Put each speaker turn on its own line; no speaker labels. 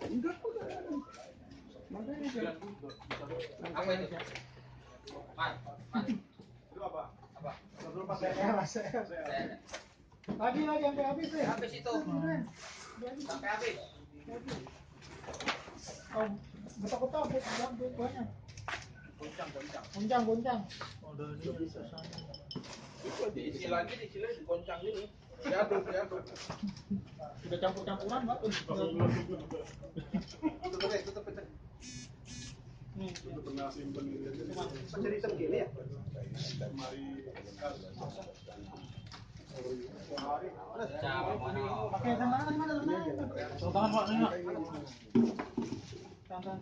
Enggak kok. Makanya
Apa itu?
Itu apa?
Apa?
Dulu pas saya.
Lagi sampai habis ya.
Habis itu. Sampai habis.
Oh, betok-betok banyak. Goncang. Udah ini susahnya.
Diisi lagi, dikoncang ini. Diaduk.
Udah campur-campuran, Pak.
Tutup.
Nih,
Pernah simpen gitu.
macam hitam gini ya. Pakai tangan mana? Tangan, Pak. Tangan.